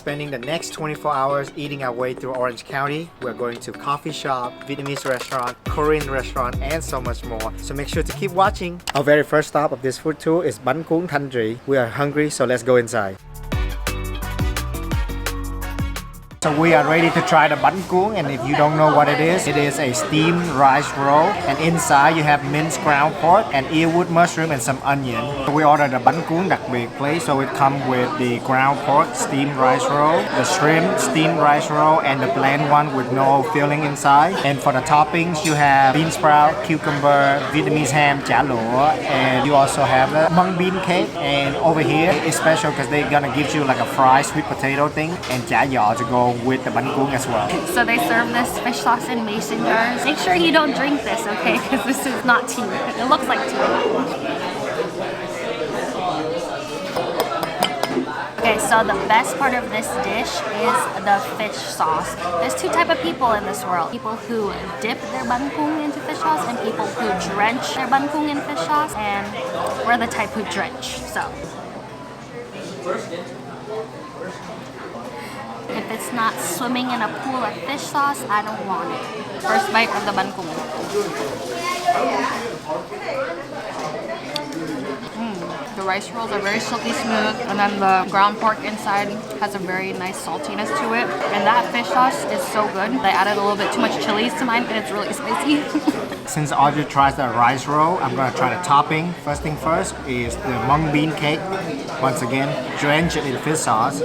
Spending the next 24 hours eating our way through Orange County. We're going to coffee shop, Vietnamese restaurant, Korean restaurant, and so much more. So make sure to keep watching. Our very first stop of this food tour is Banh Cuon. We are hungry, so let's go inside. So we are ready to try the Banh Cuon, and if you don't know what it is a steamed rice roll, and inside you have minced ground pork and earwood mushroom and some onion. So we ordered the Banh Cuon Bbq plate, so it comes with the ground pork steamed rice roll, the shrimp steamed rice roll, and the bland one with no filling inside. And for the toppings, you have bean sprout, cucumber, Vietnamese ham, chả lụa, and you also have the mung bean cake. And over here it's special because they're gonna give you like a fried sweet potato thing and chả giò to go with the Banh Cuon as well. So they serve this fish sauce in mason jars. Make sure you don't drink this, okay? Because this is not tea. It looks like tea. Okay, so the best part of this dish is the fish sauce. There's two types of people in this world. People who dip their Banh Cuon into fish sauce and people who drench their Banh Cuon in fish sauce. And we're the type who drench, so. If it's not swimming in a pool of fish sauce, I don't want it. First bite of the Banh Cuon. The rice rolls are very silky smooth, and then the ground pork inside has a very nice saltiness to it. And that fish sauce is so good. They added a little bit too much chilies to mine, and it's really spicy. Since Audrey tries the rice roll, I'm gonna try the topping. First thing first is the mung bean cake. Once again, drench it in fish sauce.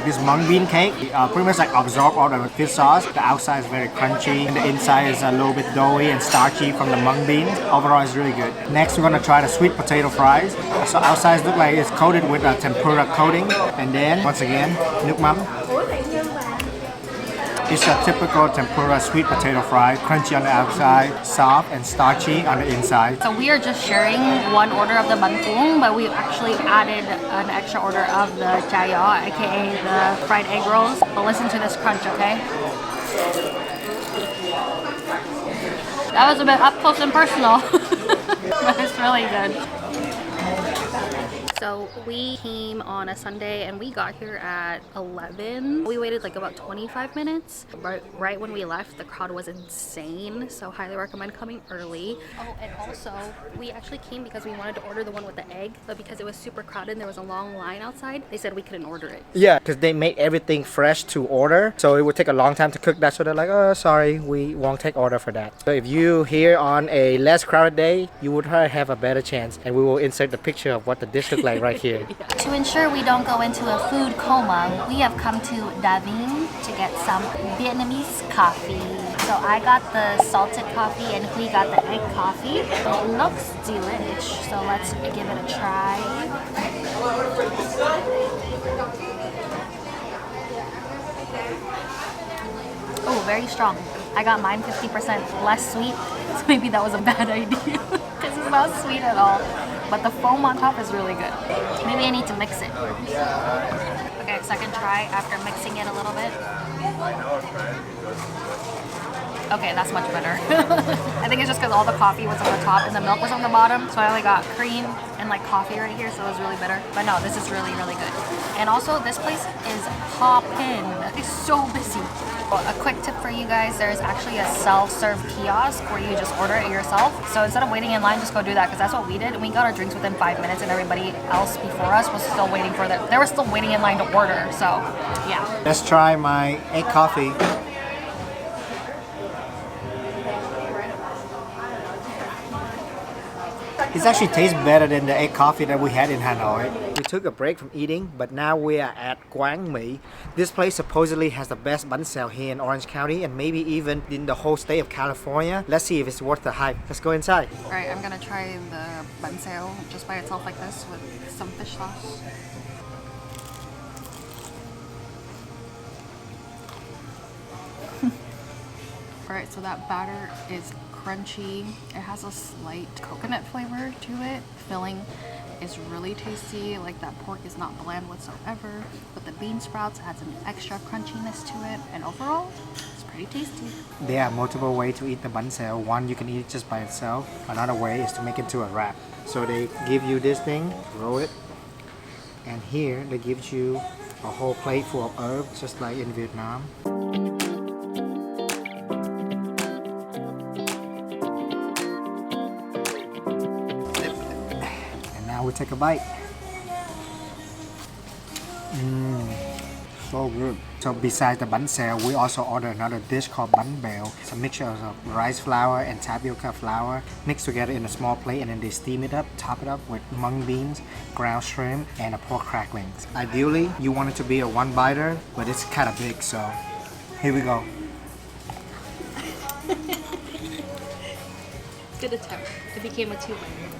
This mung bean cake pretty much like absorb all the fish sauce. The outside is very crunchy and the inside is a little bit doughy and starchy from the mung bean. Overall, it's really good. Next, we're gonna try the sweet potato fries. So outside looks like it's coated with a tempura coating. And then, once again, nuoc mắm. It's a typical tempura sweet potato fry, crunchy on the outside, soft and starchy on the inside. So we are just sharing one order of the Banh Cuon, but we actually added an extra order of the chả giò, aka the fried egg rolls. But listen to this crunch, okay? That was a bit up close and personal, but it's really good. So we came on a Sunday and we got here at 11. We waited like about 25 minutes. Right when we left, the crowd was insane. So highly recommend coming early. Oh, and also we actually came because we wanted to order the one with the egg, but because it was super crowded and there was a long line outside, they said we couldn't order it. Yeah, because they made everything fresh to order. So it would take a long time to cook that. So they're like, oh, sorry, we won't take order for that. So if you here on a less crowded day, you would have a better chance. And we will insert the picture of what the dish looks like right here. Yeah. To ensure we don't go into a food coma, we have come to Vien to get some Vietnamese coffee. So I got the salted coffee and we got the egg coffee. It looks delish, so let's give it a try. Oh, very strong. I got mine 50% less sweet, so maybe that was a bad idea because it's not sweet at all. But the foam on top is really good. Maybe I need to mix it. Okay, second try after mixing it a little bit. Okay, that's much better. I think it's just because all the coffee was on the top and the milk was on the bottom. So I only got cream and like coffee right here, so it was really bitter. But no, this is really, really good. And also, this place is poppin'. It's so busy. A quick tip for you guys, there's actually a self-serve kiosk where you just order it yourself. So instead of waiting in line, just go do that, because that's what we did. And we got our drinks within 5 minutes and everybody else before us was still waiting for that. They were still waiting in line to order, so yeah. Let's try my egg coffee. It actually tastes better than the egg coffee that we had in Hanoi. We took a break from eating, but now we are at Quan Mii. This place supposedly has the best bánh xèo here in Orange County and maybe even in the whole state of California. Let's see if it's worth the hype. Let's go inside. Alright, I'm gonna try the bánh xèo just by itself like this with some fish sauce. Alright, so that batter is crunchy. It has a slight coconut flavor to it. Filling is really tasty. Like, that pork is not bland whatsoever, but the bean sprouts adds an extra crunchiness to it, and overall it's pretty tasty. There are multiple ways to eat the bánh xèo. One, you can eat it just by itself. Another way is to make it into a wrap. So they give you this thing, roll it, And here they give you a whole plate full of herbs, just like in Vietnam. And now we take a bite. So good. So besides the bánh xèo, we also order another dish called bánh bèo. It's a mixture of rice flour and tapioca flour mixed together in a small plate, and then they steam it up, top it up with mung beans, ground shrimp, and a pork cracklings. Ideally, you want it to be a one-biter, but it's kind of big, so here we go. Good attempt. It became a two-biter.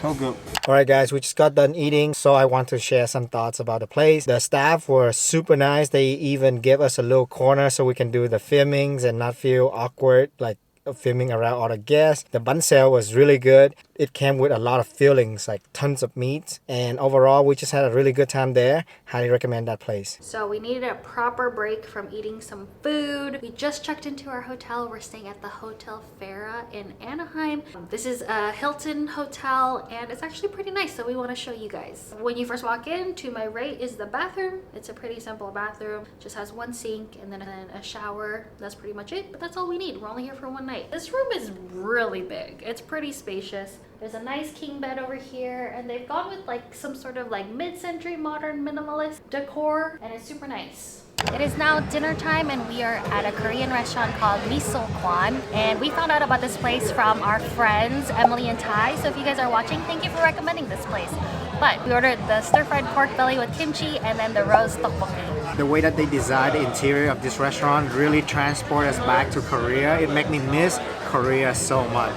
So good. Alright guys, we just got done eating, so I want to share some thoughts about the place. The staff were super nice. They even gave us a little corner so we can do the filmings and not feel awkward like filming around all the guests. The bánh xèo was really good. It came with a lot of fillings, like tons of meat, and overall we just had a really good time there. Highly recommend that place. So we needed a proper break from eating some food. We just checked into our hotel. We're staying at the Hotel Farah in Anaheim. This is a Hilton hotel and it's actually pretty nice, so we want to show you guys. When you first walk in, to my right is the bathroom. It's a pretty simple bathroom. Just has one sink and then a shower. That's pretty much it, but that's all we need. We're only here for one night. This room is really big. It's pretty spacious. There's a nice king bed over here, and they've gone with like some sort of like mid-century modern minimalist decor, and it's super nice. It is now dinner time and we are at a Korean restaurant called Misoolkwan, and we found out about this place from our friends Emily and Ty. So if you guys are watching, thank you for recommending this place. But we ordered the stir-fried pork belly with kimchi and then the roast tteokbokki. The way that they designed the interior of this restaurant really transport us back to Korea. It make me miss Korea so much.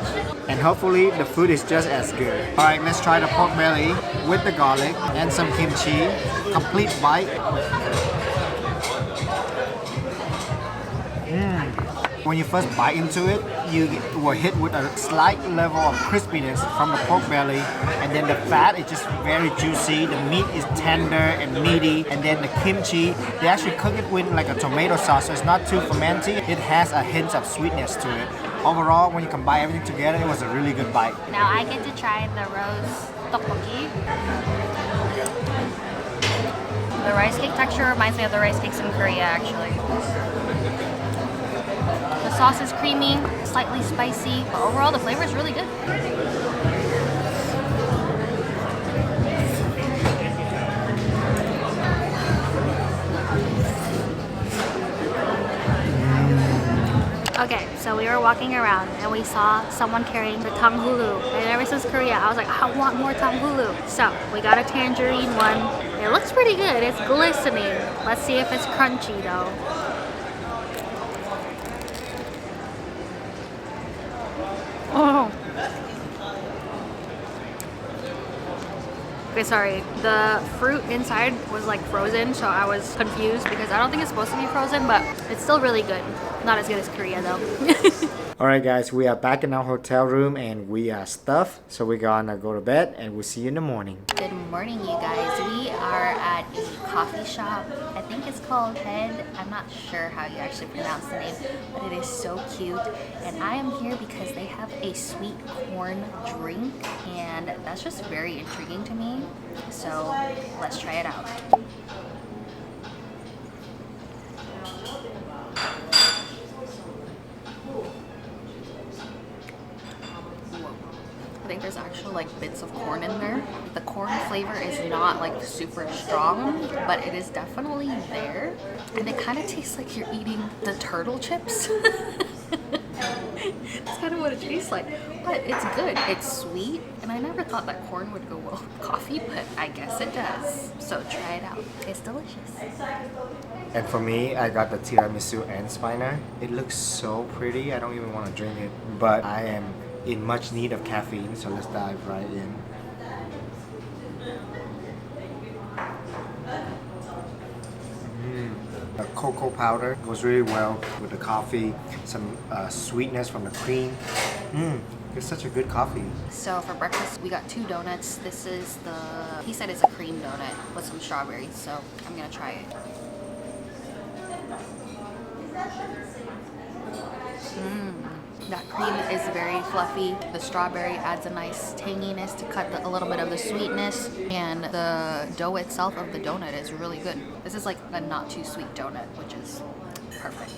And hopefully the food is just as good. Alright, let's try the pork belly with the garlic and some kimchi. Complete bite. When you first bite into it, you were hit with a slight level of crispiness from the pork belly, and then the fat is just very juicy. The meat is tender and meaty, and then the kimchi, they actually cook it with like a tomato sauce, so it's not too fermenty. It has a hint of sweetness to it. Overall, when you combine everything together, it was a really good bite. Now I get to try the roast tteokbokki. The rice cake texture reminds me of the rice cakes in Korea, actually. The sauce is creamy, slightly spicy, but overall the flavor is really good. Okay, so we were walking around and we saw someone carrying the tanghulu, and ever since Korea I was like, I want more tanghulu. So we got a tangerine one. It looks pretty good. It's glistening. Let's see if it's crunchy though. Oh. Okay, sorry. The fruit inside was like frozen, so I was confused because I don't think it's supposed to be frozen, but it's still really good. Not as good as Korea though. Alright guys, we are back in our hotel room and we are stuffed, so we're gonna go to bed and we'll see you in the morning. Good morning, you guys. We are at a coffee shop. I think it's called Ced. I'm not sure how you actually pronounce the name, but it is so cute. And I am here because they have a sweet corn drink, and that's just very intriguing to me. So let's try it out. I think there's actually like bits of corn in there. The corn flavor is not like super strong, but it is definitely there. And it kind of tastes like you're eating the turtle chips. That's kind of what it tastes like. But it's good. It's sweet. And I never thought that corn would go well with coffee, but I guess it does. So try it out. It's delicious. And for me, I got the tiramisu and spiner. It looks so pretty. I don't even want to drink it, but I am in much need of caffeine, so let's dive right in. The cocoa powder goes really well with the coffee. Some sweetness from the cream. It's such a good coffee. So for breakfast, we got 2 donuts. This is the, he said it's a cream donut with some strawberries, so I'm gonna try it. That cream is very fluffy. The strawberry adds a nice tanginess to cut a little bit of the sweetness. And the dough itself of the donut is really good. This is like a not too sweet donut, which is perfect.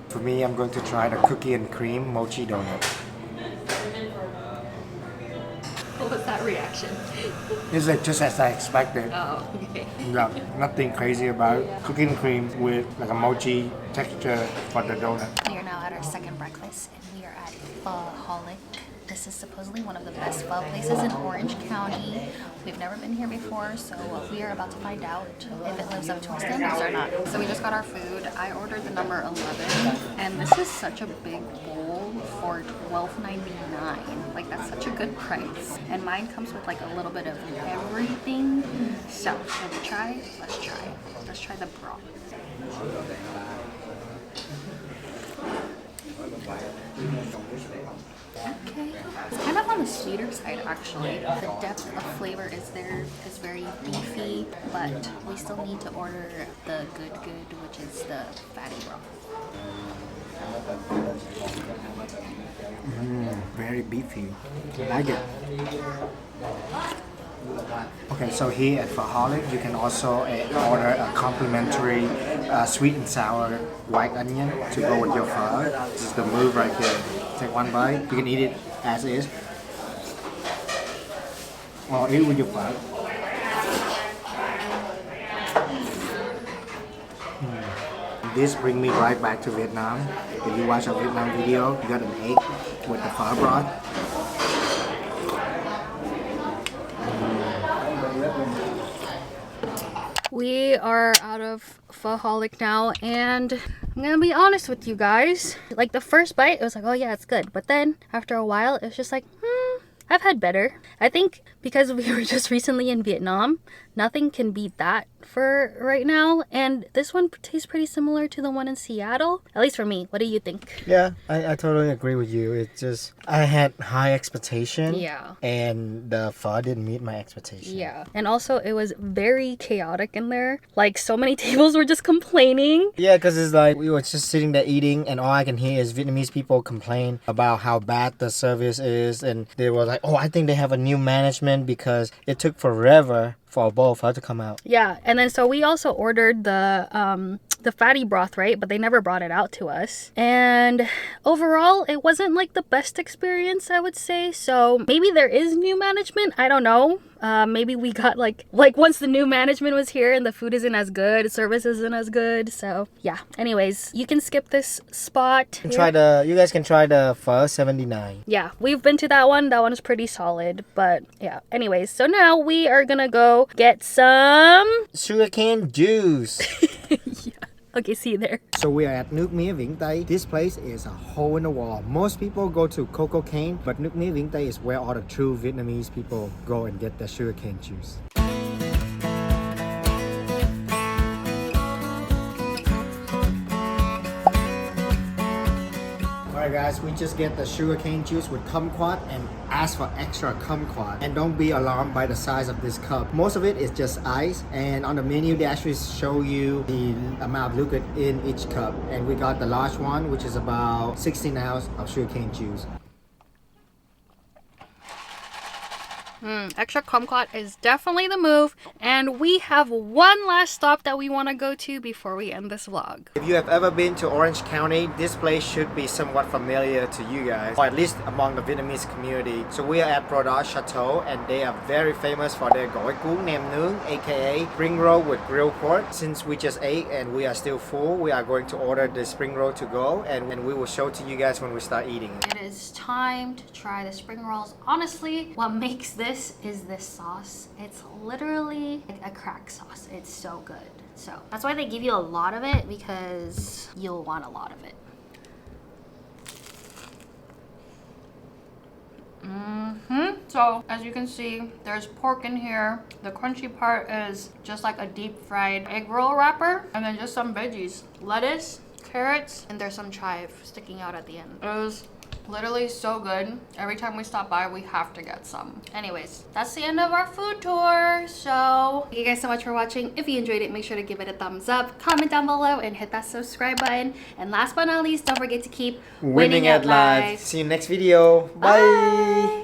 For me, I'm going to try the cookie and cream mochi donut. What was that reaction? It's like just as I expected. Oh, okay. Yeah, nothing crazy about it. Cookie and cream with like a mochi texture for the donut. We are now at our second breakfast and we are at Phoholic. This is supposedly one of the best pho places in Orange County. We've never been here before, so we are about to find out if it lives up to our standards or not. So we just got our food. I ordered the number 11, and this is such a big bowl for $12.99. Like, that's such a good price. And mine comes with like a little bit of everything. So, should we try? Let's try. Let's try the broth. Okay, it's kind of on the sweeter side actually. The depth of flavor is there, is very beefy, but we still need to order the good, which is the fatty broth. Very beefy. I like it. Okay, so here at Phoholic, you can also order a complimentary sweet and sour white onion to go with your pho. This is the move right here. Take one bite. You can eat it as is, or eat with your pho. This brings me right back to Vietnam. If you watch our Vietnam video, you got an egg with the pho broth. We are out of Phoholic now, and I'm gonna be honest with you guys. Like, the first bite, it was like, oh yeah, it's good. But then after a while, it was just like, I've had better. I think because we were just recently in Vietnam, nothing can beat that for right now. And this one tastes pretty similar to the one in Seattle, at least for me. What do you think? Yeah, I totally agree with you. It's just, I had high expectation. Yeah. And the pho didn't meet my expectation. Yeah. And also, it was very chaotic in there. Like, so many tables were just complaining. Yeah, because it's like we were just sitting there eating, and all I can hear is Vietnamese people complain about how bad the service is. And they were like, oh, I think they have a new management because it took forever for a bowl of pho to come out. Yeah, and then so we also ordered the fatty broth, right? But they never brought it out to us. And overall, it wasn't like the best experience, I would say. So maybe there is new management. I don't know. Maybe we got like once the new management was here and the food isn't as good, service isn't as good. So yeah. Anyways, you can skip this spot. You guys can try the pho 79. Yeah, we've been to that one. That one is pretty solid. But yeah. Anyways, so now we are gonna go get some sugarcane juice. Yeah. Okay, see you there. So we are at Nuoc Mia Vien Tay. This place is a hole in the wall. Most people go to cocoa cane, but Nuoc Mia Vien Tay is where all the true Vietnamese people go and get their sugarcane juice. Alright guys, we just get the sugarcane juice with kumquat and ask for extra kumquat. And don't be alarmed by the size of this cup. Most of it is just ice, and on the menu they actually show you the amount of liquid in each cup. And we got the large one, which is about 16 ounces of sugarcane juice. Extra kumquat is definitely the move, and we have one last stop that we want to go to before we end this vlog. If you have ever been to Orange County, this place should be somewhat familiar to you guys, or at least among the Vietnamese community. So we are at Brodard Chateau, and they are very famous for their gỏi cuốn nem nướng, aka spring roll with grilled pork. Since we just ate and we are still full, we are going to order the spring roll to go, and we will show to you guys when we start eating it. It is time to try the spring rolls. Honestly, what makes this is this sauce. It's literally like a crack sauce. It's so good. So that's why they give you a lot of it, because you'll want a lot of it. So as you can see, there's pork in here. The crunchy part is just like a deep fried egg roll wrapper, and then just some veggies, lettuce, carrots, and there's some chive sticking out at the end. It was Literally so good. Every time we stop by, we have to get some. Anyways, that's the end of our food tour. So thank you guys so much for watching. If you enjoyed it, make sure to give it a thumbs up, comment down below, and hit that subscribe button. And last but not least, don't forget to keep Winning at life. See you next video. Bye.